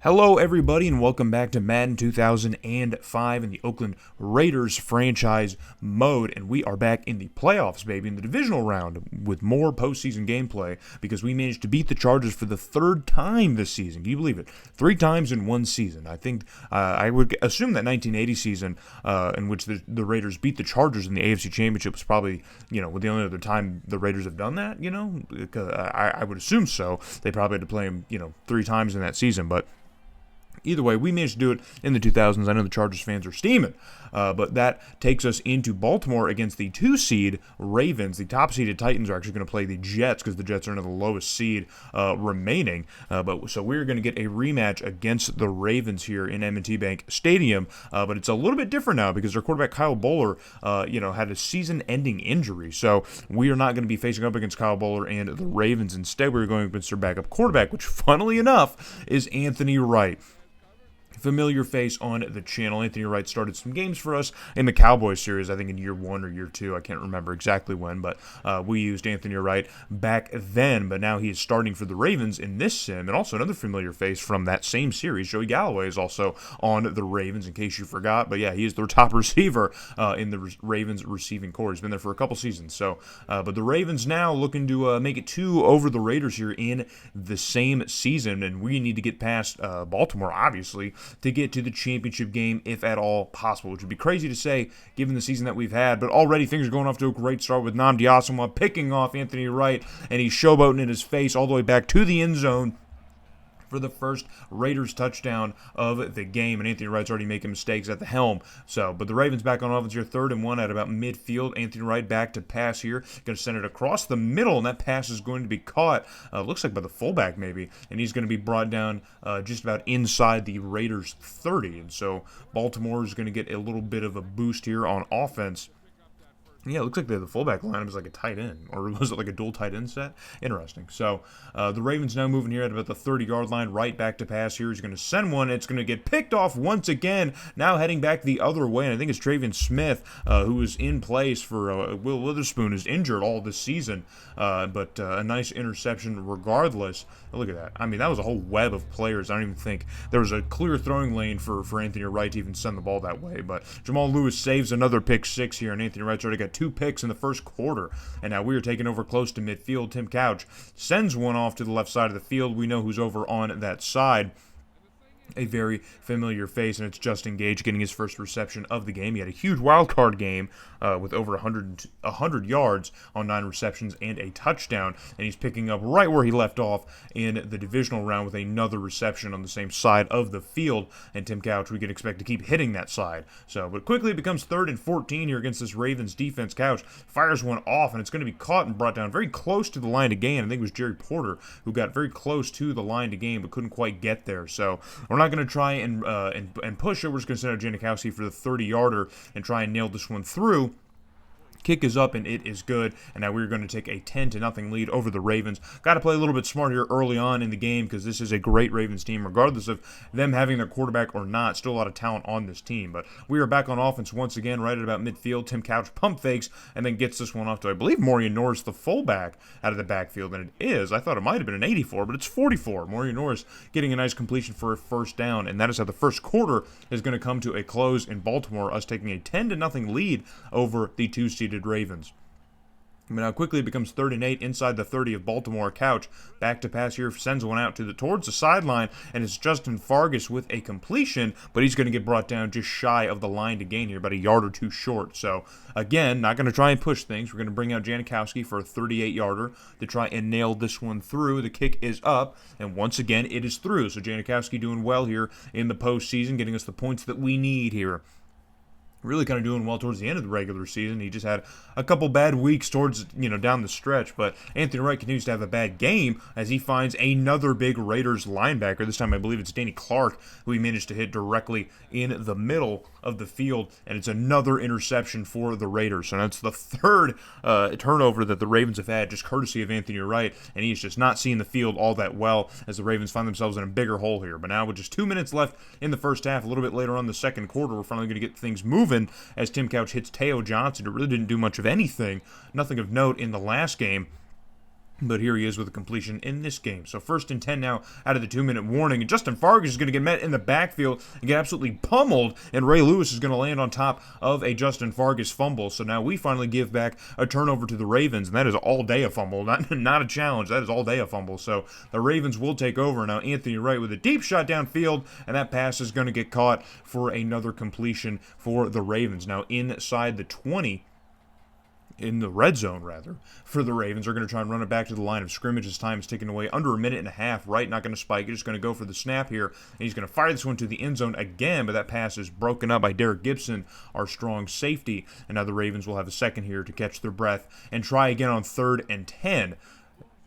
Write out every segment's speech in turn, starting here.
Hello, everybody, and welcome back to Madden 2005 in the Oakland Raiders franchise mode. And we are back in the playoffs, baby, in the divisional round with more postseason gameplay because we managed to beat the Chargers for the third time this season. Can you believe it? 3 times in one season. I think I would assume that 1980 season in which the Raiders beat the Chargers in the AFC Championship was probably, the only other time the Raiders have done that, I would assume so. They probably had to play them, 3 times in that season, but either way, we managed to do it in the 2000s. I know the Chargers fans are steaming, but that takes us into Baltimore against the 2-seed Ravens. The top-seeded Titans are actually going to play the Jets because the Jets are in the lowest seed remaining. So we're going to get a rematch against the Ravens here in M&T Bank Stadium, but it's a little bit different now because their quarterback Kyle Bowler, had a season-ending injury. So we are not going to be facing up against Kyle Bowler and the Ravens. Instead, we're going against their backup quarterback, which, funnily enough, is Anthony Wright. Familiar face on the channel. Anthony Wright started some games for us in the Cowboys series, I think in year 1 or year 2. I can't remember exactly when, but we used Anthony Wright back then, but now he is starting for the Ravens in this sim. And also another familiar face from that same series, Joey Galloway, is also on the Ravens, in case you forgot. But yeah, he is their top receiver in the Ravens receiving corps. He's been there for a couple seasons. So, but the Ravens now looking to make it 2 over the Raiders here in the same season, and we need to get past Baltimore, obviously, to get to the championship game, if at all possible, which would be crazy to say given the season that we've had. But already things are going off to a great start with Nnamdi Asomugha picking off Anthony Wright, and he's showboating in his face all the way back to the end zone for the first Raiders touchdown of the game, and Anthony Wright's already making mistakes at the helm. But the Ravens back on offense here, 3rd and 1 at about midfield. Anthony Wright back to pass here, going to send it across the middle, and that pass is going to be caught, looks like by the fullback maybe, and he's going to be brought down just about inside the Raiders 30, and so Baltimore is going to get a little bit of a boost here on offense. Yeah, it looks like the fullback lineup is like a tight end, or was it like a dual tight end set? Interesting. So the Ravens now moving here at about the 30-yard line, right back to pass here. He's going to send one. It's going to get picked off once again, now heading back the other way. And I think it's Travion Smith, who is in place for Will Witherspoon, is injured all this season. But a nice interception regardless. Look at that. I mean, that was a whole web of players. I don't even think there was a clear throwing lane for Anthony Wright to even send the ball that way. But Jamal Lewis saves another pick 6 here, and Anthony Wright's already got 2 picks in the first quarter, and now we are taking over close to midfield. Tim Couch sends one off to the left side of the field. We know who's over on that side. A very familiar face, and it's Justin Gage getting his first reception of the game. He had a huge wild card game with over 100 yards on 9 receptions and a touchdown, and he's picking up right where he left off in the divisional round with another reception on the same side of the field. And Tim Couch, we can expect to keep hitting that side. But quickly it becomes 3rd and 14 here against this Ravens defense. Couch fires one off, and it's going to be caught and brought down very close to the line to gain. I think it was Jerry Porter who got very close to the line to gain but couldn't quite get there. So we're not going to try and push it. We're just going to send out Janikowski for the 30-yarder and try and nail this one through. Kick is up, and it is good, and now we're going to take a 10-0 lead over the Ravens. Got to play a little bit smart here early on in the game because this is a great Ravens team, regardless of them having their quarterback or not. Still a lot of talent on this team, but we are back on offense once again, right at about midfield. Tim Couch pump fakes and then gets this one off to, I believe, Morian Norris, the fullback, out of the backfield, and it is. I thought it might have been an 84, but it's 44. Morian Norris getting a nice completion for a first down, and that is how the first quarter is going to come to a close in Baltimore, us taking a 10-0 lead over the 2-seeded Ravens. But now quickly it becomes 3rd and 8 inside the 30 of Baltimore. Couch back to pass here, sends one out towards the sideline, and it's Justin Fargas with a completion, but he's going to get brought down just shy of the line to gain here, about a yard or 2 short. So again, not going to try and push things. We're going to bring out Janikowski for a 38-yarder to try and nail this one through. The kick is up, and once again it is through. So Janikowski doing well here in the postseason, getting us the points that we need here. Really kind of doing well towards the end of the regular season. He just had a couple bad weeks towards, down the stretch. But Anthony Wright continues to have a bad game as he finds another big Raiders linebacker. This time I believe it's Danny Clark, who he managed to hit directly in the middle of the field. And it's another interception for the Raiders. So that's the 3rd turnover that the Ravens have had, just courtesy of Anthony Wright. And he's just not seeing the field all that well as the Ravens find themselves in a bigger hole here. But now with just 2 minutes left in the first half, a little bit later on in the second quarter, we're finally going to get things moving as Tim Couch hits Teo Johnson, who really didn't do much of anything, nothing of note in the last game. But here he is with a completion in this game. So 1st and 10 now out of the 2-minute warning. And Justin Fargas is going to get met in the backfield and get absolutely pummeled. And Ray Lewis is going to land on top of a Justin Fargas fumble. So now we finally give back a turnover to the Ravens. And that is all day a fumble. Not a challenge. That is all day a fumble. So the Ravens will take over. Now Anthony Wright with a deep shot downfield. And that pass is going to get caught for another completion for the Ravens. Now inside the 20. In the red zone, rather, for the Ravens. They're going to try and run it back to the line of scrimmage as time is taken away. Under a minute and a half. Wright not going to spike. He's just going to go for the snap here. And he's going to fire this one to the end zone again, but that pass is broken up by Derek Gibson, our strong safety. And now the Ravens will have a second here to catch their breath and try again on 3rd and 10.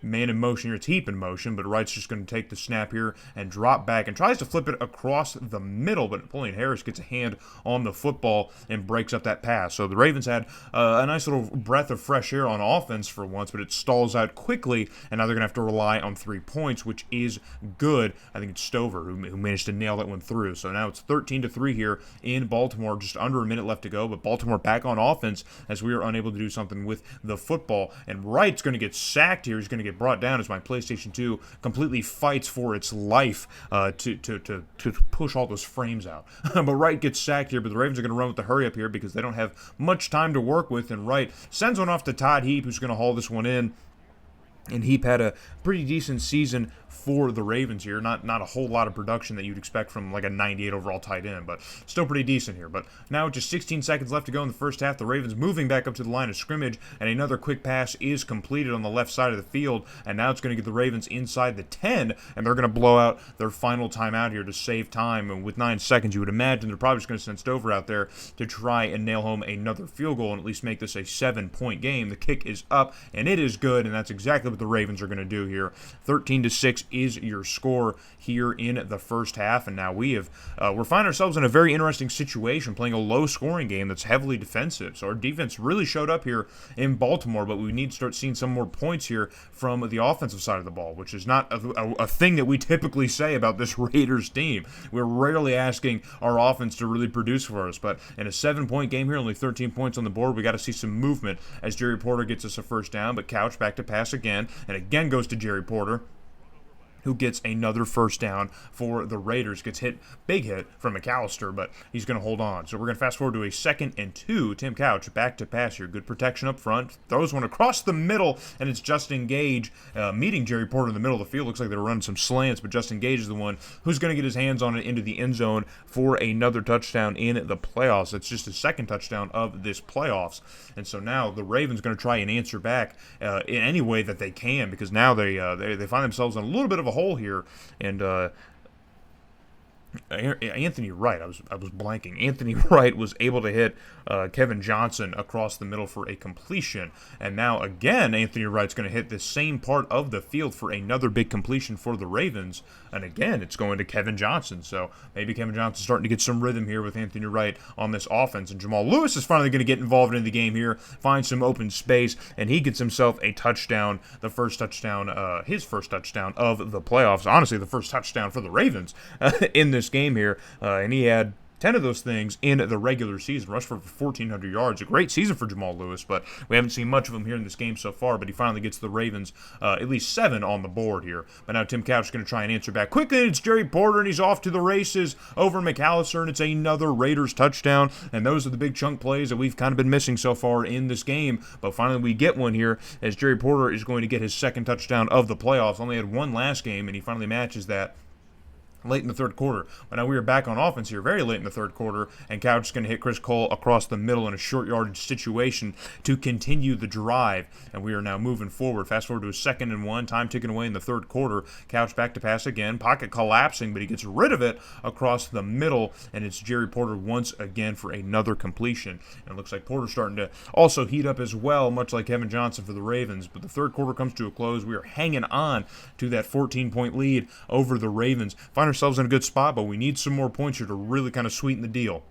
Man in motion here, it's Heap in motion, but Wright's just going to take the snap here and drop back and tries to flip it across the middle, but Napoleon Harris gets a hand on the football and breaks up that pass. So the Ravens had a nice little breath of fresh air on offense for once, but it stalls out quickly, and now they're going to have to rely on 3 points, which is good. I think it's Stover who managed to nail that one through. So now it's 13-3 here in Baltimore, just under a minute left to go, but Baltimore back on offense as we are unable to do something with the football, and Wright's going to get sacked here. He's going to get brought down as my PlayStation 2 completely fights for its life to push all those frames out. But Wright gets sacked here, but the Ravens are going to run with the hurry up here because they don't have much time to work with, and Wright sends one off to Todd Heap, who's going to haul this one in. And Heap had a pretty decent season for the Ravens here. Not a whole lot of production that you'd expect from like a 98 overall tight end, but still pretty decent here. But now just 16 seconds left to go in the first half. The Ravens moving back up to the line of scrimmage, and another quick pass is completed on the left side of the field. And now it's going to get the Ravens inside the 10, and they're going to blow out their final timeout here to save time. And with 9 seconds, you would imagine they're probably just going to send Stover out there to try and nail home another field goal and at least make this a 7-point game. The kick is up, and it is good, and that's exactly what the Ravens are going to do here. 13-6 is your score here in the first half, and now we're finding ourselves in a very interesting situation, playing a low-scoring game that's heavily defensive. So our defense really showed up here in Baltimore, but we need to start seeing some more points here from the offensive side of the ball, which is not a thing that we typically say about this Raiders team. We're rarely asking our offense to really produce for us, but in a 7-point game here, only 13 points on the board, we got to see some movement as Jerry Porter gets us a first down, but Couch back to pass again, and again goes to Jerry Porter, who gets another first down for the Raiders. Gets big hit from McAllister, but he's going to hold on. So we're going to fast forward to a 2nd and 2. Tim Couch back to pass here. Good protection up front. Throws one across the middle, and it's Justin Gage meeting Jerry Porter in the middle of the field. Looks like they're running some slants, but Justin Gage is the one who's going to get his hands on it into the end zone for another touchdown in the playoffs. It's just his 2nd touchdown of this playoffs. And so now the Ravens going to try and answer back in any way that they can, because now they find themselves in a little bit of a hole here, and Anthony Wright, I was blanking. Anthony Wright was able to hit Kevin Johnson across the middle for a completion, and now again Anthony Wright's going to hit the same part of the field for another big completion for the Ravens, and again it's going to Kevin Johnson. So maybe Kevin Johnson's starting to get some rhythm here with Anthony Wright on this offense, and Jamal Lewis is finally going to get involved in the game here, find some open space, and he gets himself a touchdown, his first touchdown of the playoffs. Honestly, the first touchdown for the Ravens in this game here, and he had 10 of those things in the regular season. Rushed for 1,400 yards. A great season for Jamal Lewis, but we haven't seen much of him here in this game so far, but he finally gets the Ravens at least 7 on the board here. But now Tim Couch is going to try and answer back quickly. It's Jerry Porter, and he's off to the races over McAllister, and it's another Raiders touchdown. And those are the big chunk plays that we've kind of been missing so far in this game. But finally we get one here as Jerry Porter is going to get his 2nd touchdown of the playoffs. Only had 1 last game, and he finally matches that late in the third quarter. But now we are back on offense here very late in the third quarter, and Couch is going to hit Chris Cole across the middle in a short yardage situation to continue the drive, and we are now moving forward. Fast forward to a 2nd and 1, time ticking away in the third quarter. Couch back to pass again, pocket collapsing, but he gets rid of it across the middle, and it's Jerry Porter once again for another completion. And it looks like Porter's starting to also heat up as well, much like Kevin Johnson for the Ravens. But the third quarter comes to a close. We are hanging on to that 14-point lead over the Ravens. Find ourselves in a good spot, but we need some more points here to really kind of sweeten the deal.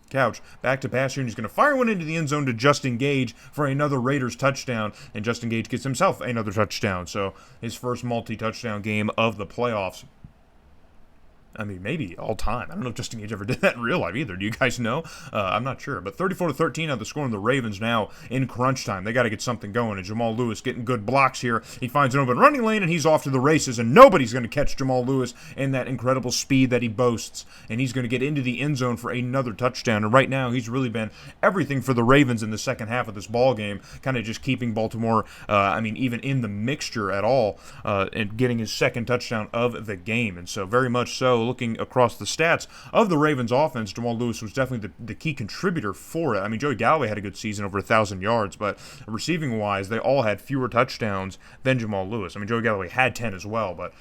Couch back to pass here, and he's going to fire one into the end zone to Justin Gage for another Raiders touchdown, and Justin Gage gets himself another touchdown. So his first multi-touchdown game of the playoffs. I mean, maybe all time. I don't know if Justin Gage ever did that in real life either. Do you guys know? I'm not sure. But 34-13 on the score, and the Ravens now in crunch time. They got to get something going. And Jamal Lewis getting good blocks here. He finds an open running lane, and he's off to the races. And nobody's going to catch Jamal Lewis in that incredible speed that he boasts. And he's going to get into the end zone for another touchdown. And right now, he's really been everything for the Ravens in the second half of this ball game, kind of just keeping Baltimore, even in the mixture at all, and getting his second touchdown of the game. And so very much so, looking across the stats of the Ravens offense, Jamal Lewis was definitely the key contributor for it. I mean, Joey Galloway had a good season, over 1,000 yards, but receiving-wise, they all had fewer touchdowns than Jamal Lewis. I mean, Joey Galloway had 10 as well, but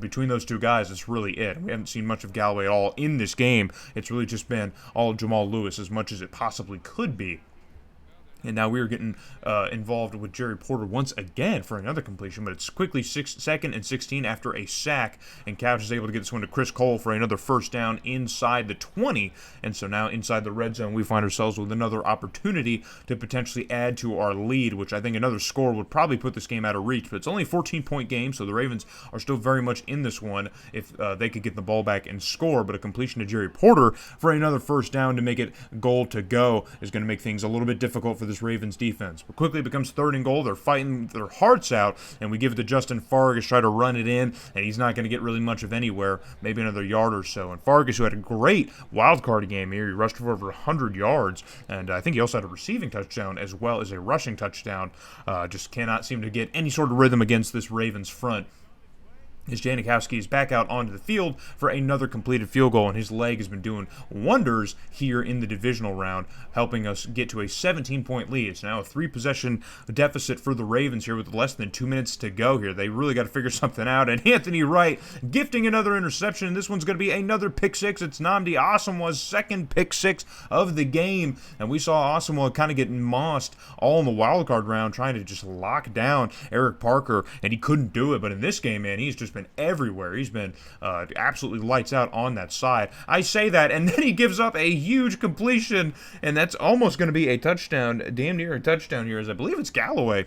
between those two guys, it's really it. We haven't seen much of Galloway at all in this game. It's really just been all of Jamal Lewis as much as it possibly could be. And now we're getting involved with Jerry Porter once again for another completion, but it's quickly 2nd and 16 after a sack, and Couch is able to get this one to Chris Cole for another first down inside the 20, and so now inside the red zone we find ourselves with another opportunity to potentially add to our lead, which I think another score would probably put this game out of reach, but it's only a 14-point game, so the Ravens are still very much in this one if they could get the ball back and score, but a completion to Jerry Porter for another first down to make it goal to go is going to make things a little bit difficult for this Ravens defense. But quickly it becomes 3rd and goal. They're fighting their hearts out, and we give it to Justin Fargas, try to run it in, and he's not going to get really much of anywhere, maybe another yard or so. And Fargas, who had a great wild card game here, he rushed for over 100 yards, and I think he also had a receiving touchdown as well as a rushing touchdown. Just cannot seem to get any sort of rhythm against this Ravens front. As Janikowski is back out onto the field for another completed field goal, and his leg has been doing wonders here in the divisional round, helping us get to a 17-point lead. It's now a 3-possession deficit for the Ravens here with less than 2 minutes to go here. They really got to figure something out, and Anthony Wright gifting another interception, and this one's going to be another pick six. It's Nnamdi Asomugha's second pick six of the game, and we saw Asomugha kind of get mossed all in the wild card round trying to just lock down Eric Parker, and he couldn't do it. But in this game, man, he's just been everywhere. He's been absolutely lights out on that side. I say that, and then he gives up a huge completion, and that's almost going to be a touchdown, damn near a touchdown here, as I believe it's Galloway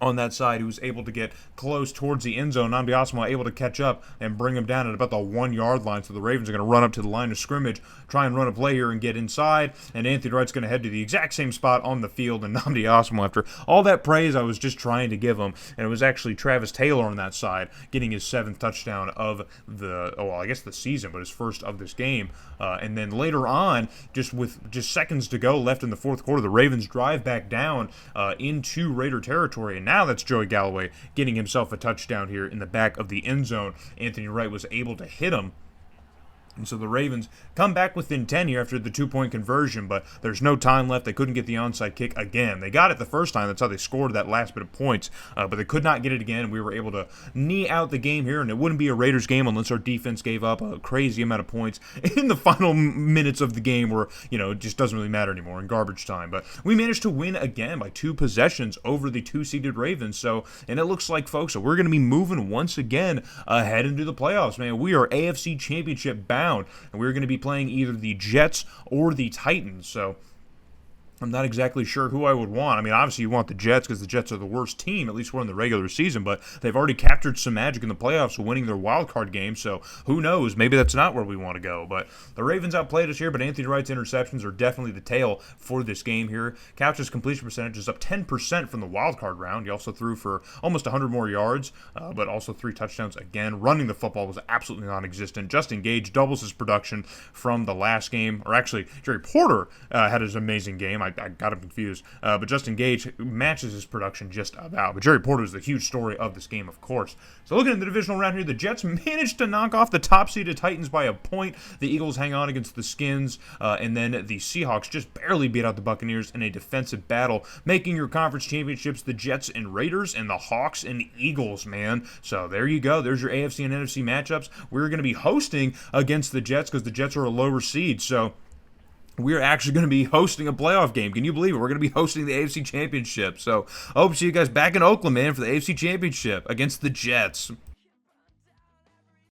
on that side, who was able to get close towards the end zone. Nnamdi Asomugha able to catch up and bring him down at about the 1-yard line. So the Ravens are going to run up to the line of scrimmage, try and run a play here and get inside. And Anthony Wright's going to head to the exact same spot on the field. And Nnamdi Asomugha, after all that praise I was just trying to give him, and it was actually Travis Taylor on that side getting his 7th touchdown of the season, but his first of this game. And then later on, with seconds to go left in the fourth quarter, the Ravens drive back down into Raider territory. And now that's Joey Galloway getting himself a touchdown here in the back of the end zone. Anthony Wright was able to hit him. And so the Ravens come back within 10 here after the 2-point conversion, but there's no time left. They couldn't get the onside kick again. They got it the first time. That's how they scored that last bit of points, but they could not get it again. We were able to knee out the game here, and it wouldn't be a Raiders game unless our defense gave up a crazy amount of points in the final minutes of the game where, it just doesn't really matter anymore in garbage time. But we managed to win again by 2 possessions over the 2-seeded Ravens. And it looks like, folks, that we're going to be moving once again ahead into the playoffs, man. We are AFC Championship bound. And we're going to be playing either the Jets or the Titans. So I'm not exactly sure who I would want. I mean, obviously you want the Jets because the Jets are the worst team, at least we're in the regular season, but they've already captured some magic in the playoffs winning their wild card game, so who knows? Maybe that's not where we want to go. But the Ravens outplayed us here, but Anthony Wright's interceptions are definitely the tail for this game here. Couch's completion percentage is up 10% from the wild card round. He also threw for almost 100 more yards, but also 3 touchdowns again. Running the football was absolutely non-existent. Justin Gage doubles his production from the last game, or actually, Jerry Porter had his amazing game. I got him confused. But Justin Gage matches his production just about. But Jerry Porter is the huge story of this game, of course. So looking at the divisional round here, the Jets managed to knock off the top-seeded Titans by a point. The Eagles hang on against the Skins. And then the Seahawks just barely beat out the Buccaneers in a defensive battle, making your conference championships the Jets and Raiders and the Hawks and Eagles, man. So there you go. There's your AFC and NFC matchups. We're going to be hosting against the Jets because the Jets are a lower seed. So we're actually going to be hosting a playoff game. Can you believe it? We're going to be hosting the AFC Championship. So I hope to see you guys back in Oakland, man, for the AFC Championship against the Jets.